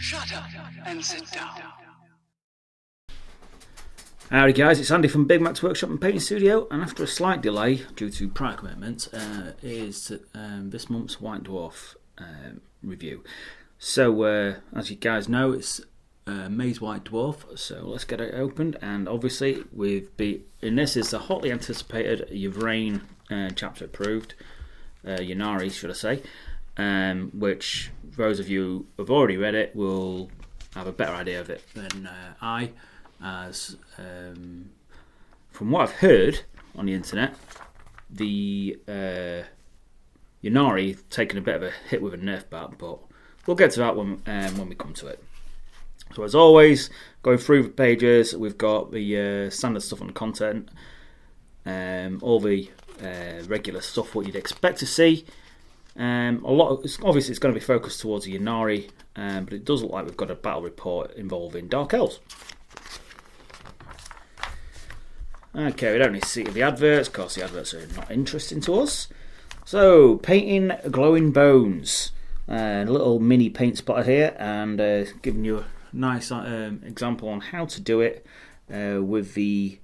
Shut up and sit down. Howdy guys, it's Andy from Big Mac's Workshop and Painting Studio, and after a slight delay due to prior commitments, is this month's White Dwarf review. So, as you guys know, it's May's White Dwarf, so let's get it opened. And obviously, this is the hotly anticipated Ynnari chapter approved, Ynnari, should I say, which those of you who have already read it will have a better idea of it than I. As from what I've heard on the internet, the Ynnari taken a bit of a hit with a nerf bat, but we'll get to that when we come to it. So as always, going through the pages, we've got the standard stuff on the content, all the regular stuff what you'd expect to see. Obviously it's going to be focused towards the Ynnari, but it does look like we've got a battle report involving Dark Elves. Okay, we don't need to see the adverts, because the adverts are not interesting to us. So, painting glowing bones. A little mini paint spotter here, and giving you a nice example on how to do it with the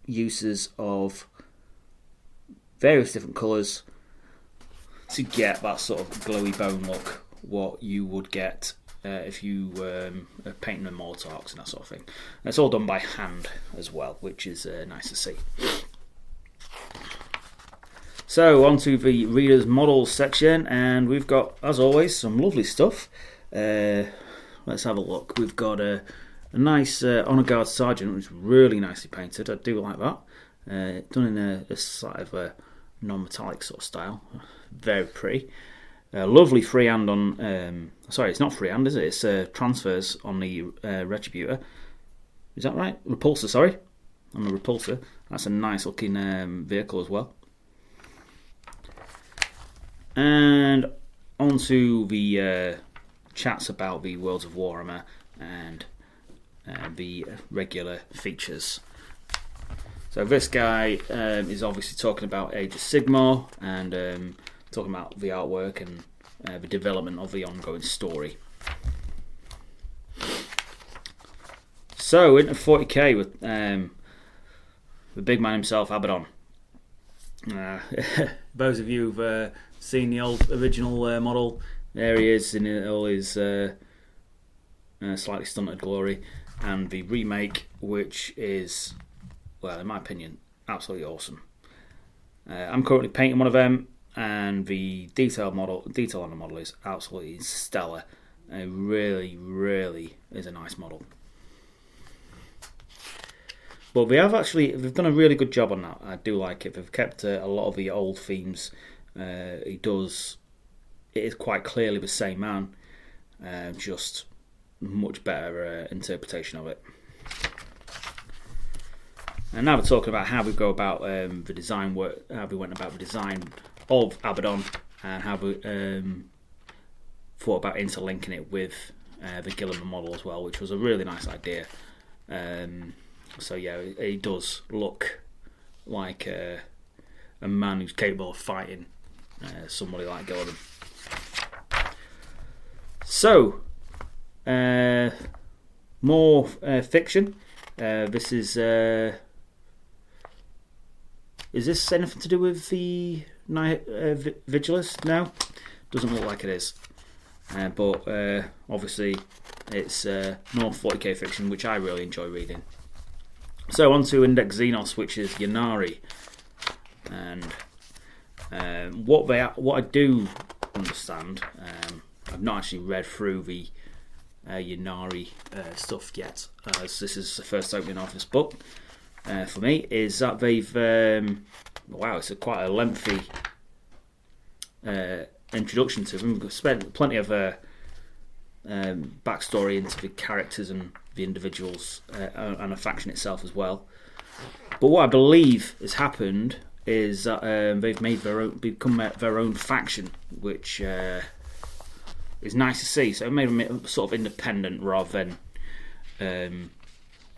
uses of various different colours to get that sort of glowy bone look, what you would get if you are painting the Mortarks and that sort of thing. And it's all done by hand as well, which is nice to see. So on to the Reader's Models section, and we've got, as always, some lovely stuff. Let's have a look. We've got a nice Honour Guard Sergeant, which is really nicely painted. I do like that. Done in a sort of a non-metallic sort of style. Very pretty. Lovely freehand on... sorry, it's not freehand, is it? It's transfers on the Retributor. Is that right? Repulsor, sorry. On the Repulsor. That's a nice looking vehicle as well. And on to the chats about the Worlds of Warhammer and the regular features. So this guy is obviously talking about Age of Sigmar and talking about the artwork and the development of the ongoing story. So into 40k with the big man himself, Abaddon. Those of you who've seen the old original model, there he is in all his slightly stunted glory, and the remake, which is, well, in my opinion, absolutely awesome. I'm currently painting one of them, and the detail on the model is absolutely stellar. It really, really is a nice model. But they've done a really good job on that. I do like it. They've kept a lot of the old themes. It is quite clearly the same man, just much better interpretation of it. And now we're talking about how we go about the design work, how we went about the design of Abaddon, and how we thought about interlinking it with the Gilliman model as well, which was a really nice idea. So yeah, he does look like a man who's capable of fighting somebody like Gilliman. So, more fiction. This is this anything to do with the Night Vigilus? No, doesn't look like it is. But obviously, it's more 40k fiction, which I really enjoy reading. So on to Index Xenos, which is Ynnari, and what I do understand, I've not actually read through the Ynnari stuff yet, as this is the first opening of this book for me, is that they've it's quite a lengthy introduction to them. We've spent plenty of backstory into the characters and the individuals and the faction itself as well. But what I believe has happened is that they've become their own faction, which is nice to see. So it made them sort of independent rather than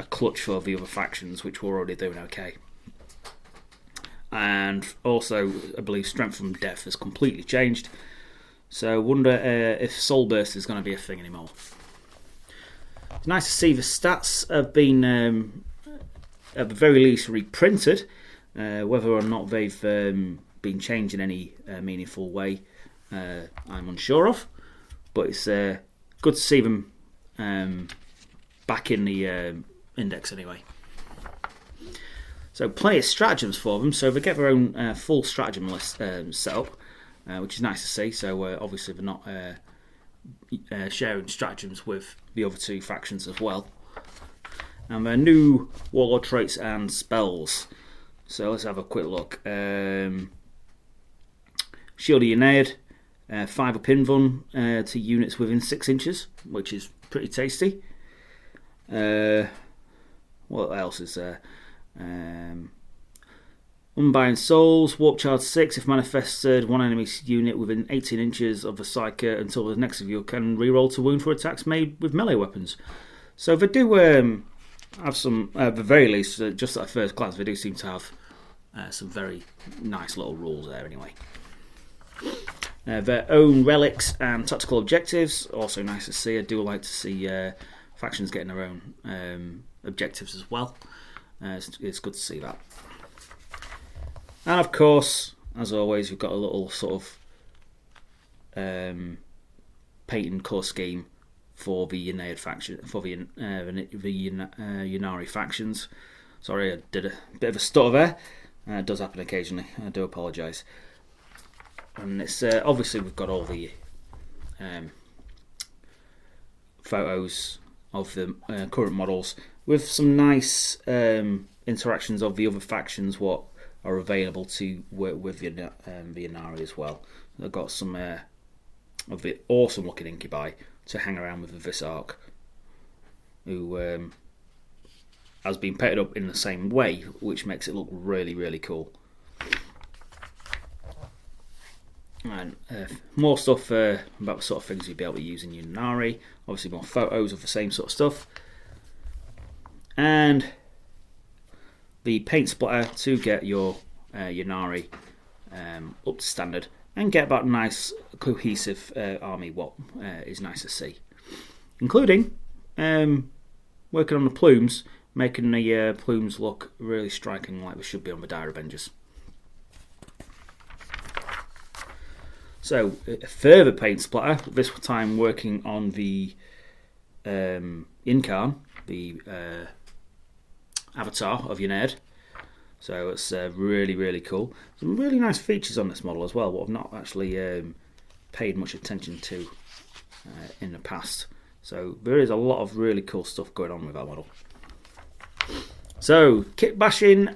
a clutch for the other factions, which were already doing okay. And also, I believe Strength from Death has completely changed. So I wonder if Soulburst is going to be a thing anymore. It's nice to see the stats have been, at the very least, reprinted. Whether or not they've been changed in any meaningful way, I'm unsure of. But it's good to see them back in the index anyway. So plenty of stratagems for them. So they get their own full stratagem list set up, which is nice to see. So obviously they're not sharing stratagems with the other two factions as well. And their new warlord traits and spells. So let's have a quick look. Shield of Ynnari, 5 up invuln to units within 6 inches, which is pretty tasty. What else is there? Unbind Souls, Warp Charge 6. If manifested, one enemy unit within 18 inches of the Psyker until the next of you can reroll to wound for attacks made with melee weapons. So they do have some, at the very least, just at first glance, they do seem to have some very nice little rules there anyway. Their own relics and tactical objectives, also nice to see. I do like to see factions getting their own objectives as well. It's good to see that. And of course, as always, we've got a little sort of paint and colour scheme for the Ynnari faction, for the Ynnari factions. Sorry, I did a bit of a stutter there. It does happen occasionally. I do apologise. And it's obviously we've got all the photos of the current models with some nice interactions of the other factions, what are available to work with the Ynnari as well. They've got some of the awesome looking incubi to hang around with this arc, who has been painted up in the same way, which makes it look really, really cool. And more stuff about the sort of things you'd be able to use in Ynnari. Obviously more photos of the same sort of stuff. And the paint splatter to get your Ynnari up to standard and get that nice cohesive army, what is nice to see. Including working on the plumes, making the plumes look really striking like they should be on the Dire Avengers. So, further paint splatter, this time working on the Incarn, the avatar of Ynnari. So it's really, really cool. Some really nice features on this model as well, what I've not actually paid much attention to in the past. So there is a lot of really cool stuff going on with that model. So, kit bashing,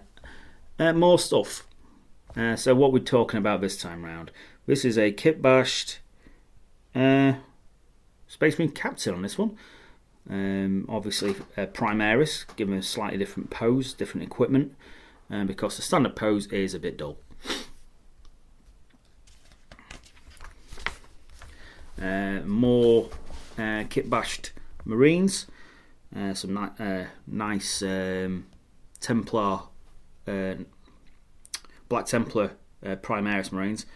more stuff. So what we're talking about this time round. This is a kit bashed Space Marine Captain on this one. Obviously Primaris, given a slightly different pose, different equipment, because the standard pose is a bit dull. More kit bashed Marines, some nice Templar, Black Templar Primaris Marines.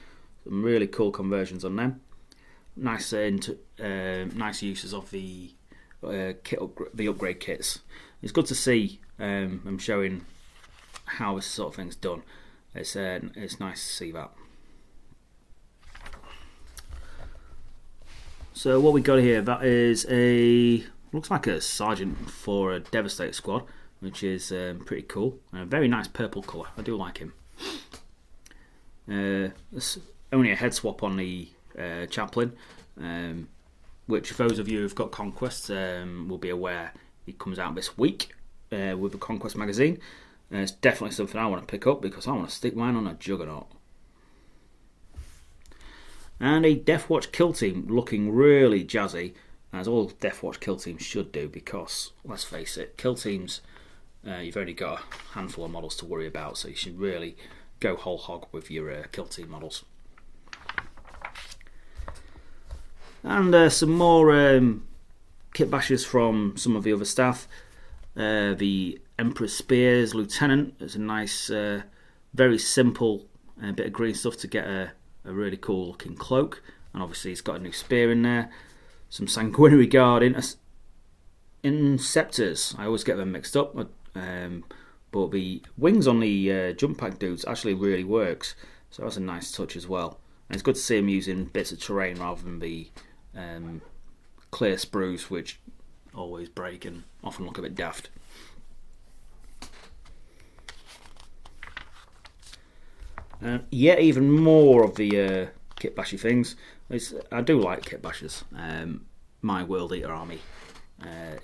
Some really cool conversions on them. Nice nice uses of the the upgrade kits. It's good to see them showing how this sort of thing's done. It's nice to see that. So what we got here, that is looks like a sergeant for a Devastator squad, which is pretty cool. A very nice purple colour. I do like him. There's only a head swap on the chaplain, which for those of you who've got Conquest will be aware it comes out this week with the Conquest magazine. It's definitely something I want to pick up because I want to stick mine on a Juggernaut. And a Deathwatch kill team looking really jazzy, as all Deathwatch kill teams should do, because let's face it, kill teams, you've only got a handful of models to worry about, so you should really go whole hog with your kill team models. And some more kit bashes from some of the other staff. The Emperor's Spears Lieutenant is a nice, very simple bit of green stuff to get a really cool looking cloak. and obviously he's got a new spear in there. Some Sanguinary Guard Inceptors. I always get them mixed up, but the wings on the jump pack dudes actually really works, so that's a nice touch as well. And it's good to see him using bits of terrain rather than the clear spruce, which always break and often look a bit daft. Yet even more of the kitbashy things. I do like kitbashers. My World Eater army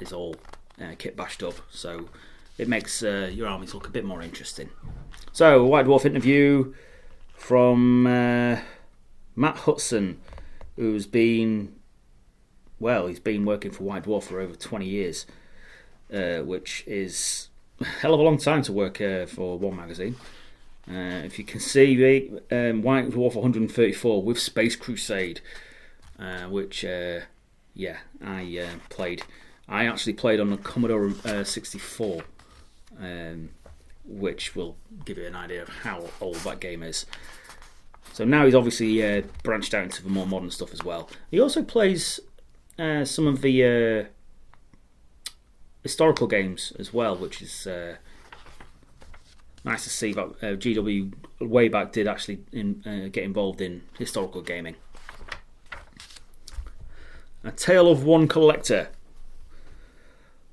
is all kitbashed up, so it makes your armies look a bit more interesting. So, White Dwarf interview from Matt Hudson, who's been working for White Dwarf for over 20 years, which is a hell of a long time to work for one magazine. If you can see, White Dwarf 134 with Space Crusade, which I played. I actually played on the Commodore 64, which will give you an idea of how old that game is. So now he's obviously branched out into the more modern stuff as well. He also plays some of the historical games as well, which is nice to see that GW way back did actually get involved in historical gaming. A Tale of One Collector.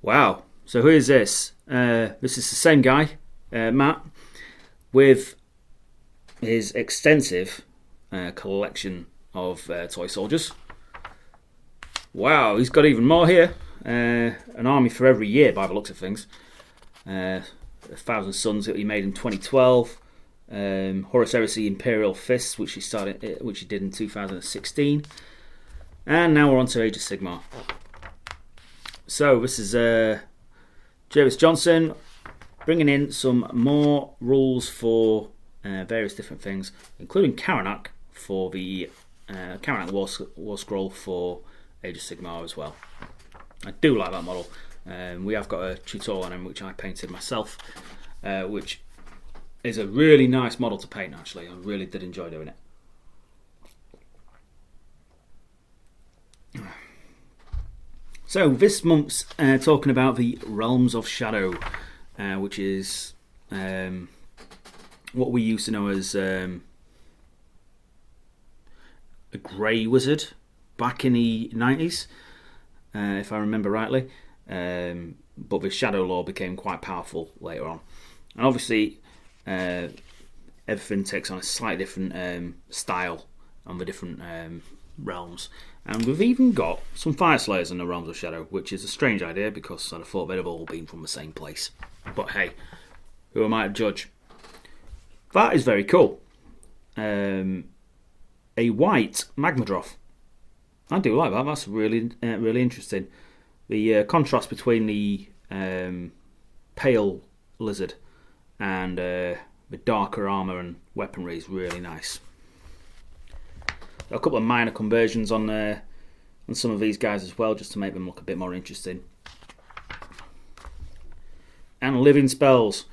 Wow. So who is this? This is the same guy, Matt, with his extensive collection of toy soldiers. Wow, he's got even more here. An army for every year by the looks of things. 1,000 Suns that he made in 2012. Horus Heresy Imperial Fists, which he did in 2016. And now we're on to Age of Sigmar. So this is Jervis Johnson bringing in some more rules for various different things, including Karanak for the Karanak War Scroll for Age of Sigmar as well. I do like that model. We have got a tutorial on him which I painted myself, which is a really nice model to paint actually. I really did enjoy doing it. So this month's talking about the Realms of Shadow, which is what we used to know as a grey wizard back in the 90s, if I remember rightly. But the Shadow Lore became quite powerful later on. And obviously everything takes on a slightly different style on the different realms. And we've even got some Fire Slayers in the Realms of Shadow, which is a strange idea because I'd have thought they'd have all been from the same place. But hey, who am I to judge? That is very cool. A white Magmadroth. I do like that. That's really interesting. The contrast between the pale lizard and the darker armour and weaponry is really nice. A couple of minor conversions on some of these guys as well, just to make them look a bit more interesting. And living spells,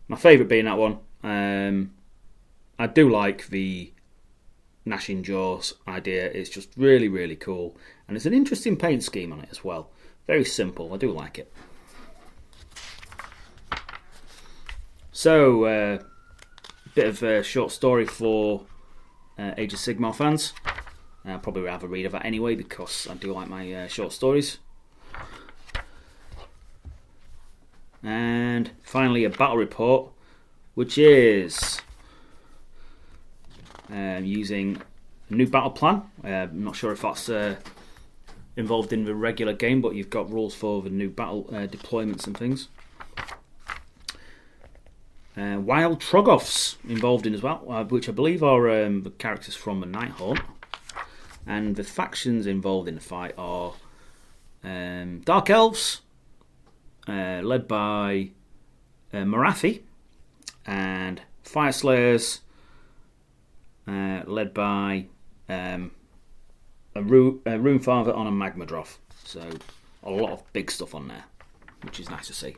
my favourite being that one. I do like the Gnashing Jaws idea. It's just really, really cool, and there's an interesting paint scheme on it as well. Very simple. I do like it. So, a bit of a short story for Age of Sigmar fans. I'll probably have a read of that anyway because I do like my short stories. And finally a battle report, which is using a new battle plan. I'm not sure if that's involved in the regular game, but you've got rules for the new battle deployments and things. Wild Troggoths involved in as well, which I believe are the characters from the Nighthaunt. And the factions involved in the fight are Dark Elves, led by Marathi, and Fire Slayers, led by a Rune Father on a Magmadroth. So a lot of big stuff on there, which is nice to see.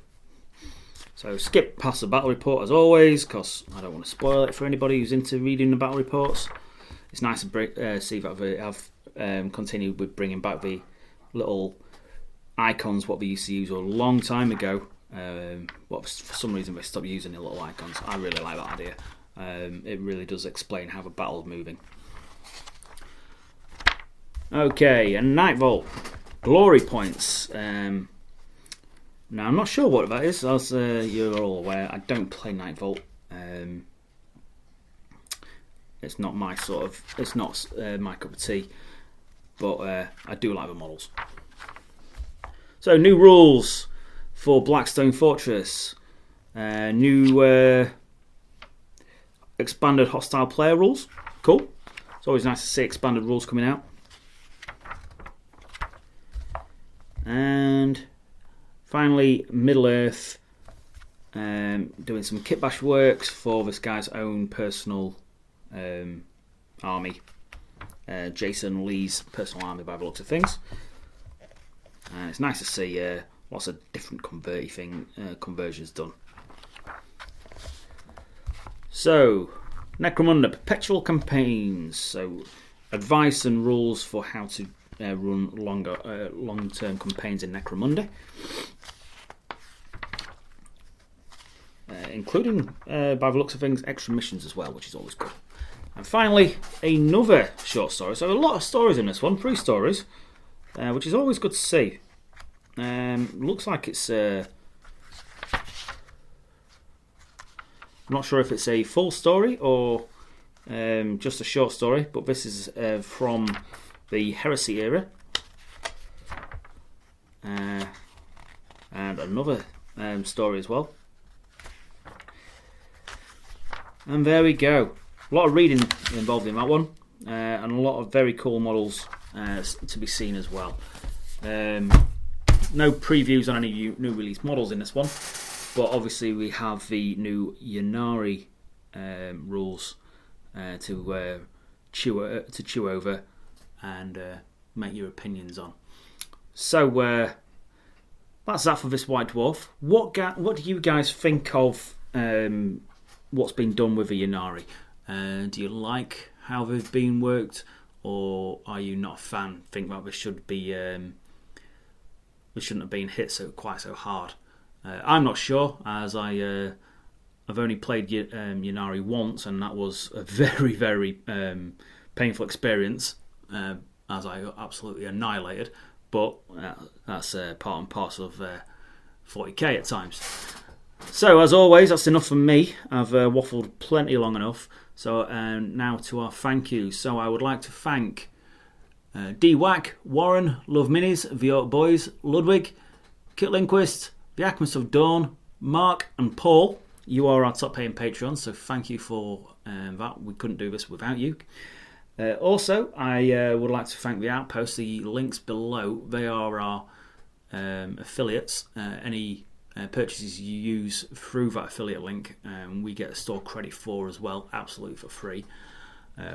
So skip past the battle report as always, because I don't want to spoil it for anybody who's into reading the battle reports. It's nice to see that they have continue with bringing back the little icons what they used to use a long time ago. For some reason they stopped using the little icons. I really like that idea. It really does explain how the battle's moving. Okay, and Night Vault. Glory points. Now I'm not sure what that is, as you're all aware. I don't play Night Vault. It's not my it's not my cup of tea, but I do like the models. So new rules for Blackstone Fortress. New expanded hostile player rules. Cool. It's always nice to see expanded rules coming out. And finally, Middle Earth, doing some kitbash works for this guy's own personal army. Jason Lee's personal army by the looks of things. And it's nice to see lots of different conversions done. So, Necromunda, Perpetual Campaigns. So, advice and rules for how to run long-term campaigns in Necromunda. Including, by the looks of things, extra missions as well, which is always good. And finally, another short story. So a lot of stories in this one, 3 stories, which is always good to see. Looks like it's... I'm not sure if it's a full story or just a short story, but this is from the Heresy era. And another story as well. And there we go. A lot of reading involved in that one, and a lot of very cool models to be seen as well. No previews on any new release models in this one, but obviously we have the new Ynnari rules to chew over and make your opinions on. So that's that for this White Dwarf. What do you guys think of what's been done with the Ynnari? Do you like how they've been worked, or are you not a fan? Think that this should be we shouldn't have been hit quite so hard. I'm not sure, as I've only played Ynnari once, and that was a very, very painful experience, as I got absolutely annihilated. But that's part and parcel of 40k at times. So, as always, that's enough from me. I've waffled plenty long enough. So, now to our thank yous. So, I would like to thank D-Wack, Warren, Love Minis, The Oak Boys, Ludwig, Kit Lindquist, The Acmas of Dawn, Mark, and Paul. You are our top paying Patreons, so thank you for that. We couldn't do this without you. Also, I would like to thank The Outpost. The links below, they are our affiliates. Any purchases you use through that affiliate link, we get a store credit for as well, absolutely for free,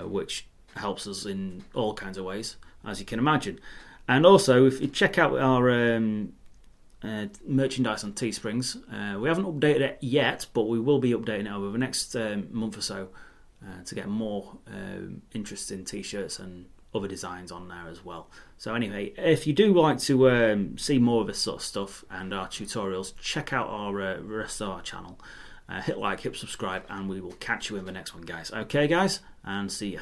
which helps us in all kinds of ways, as you can imagine. And also, if you check out our merchandise on Teesprings, we haven't updated it yet, but we will be updating it over the next month or so to get more interesting t-shirts and other designs on there as well. So anyway, if you do like to see more of this sort of stuff and our tutorials, check out our rest of our channel. Hit like, hit subscribe, and we will catch you in the next one, guys. Okay, guys, and see ya.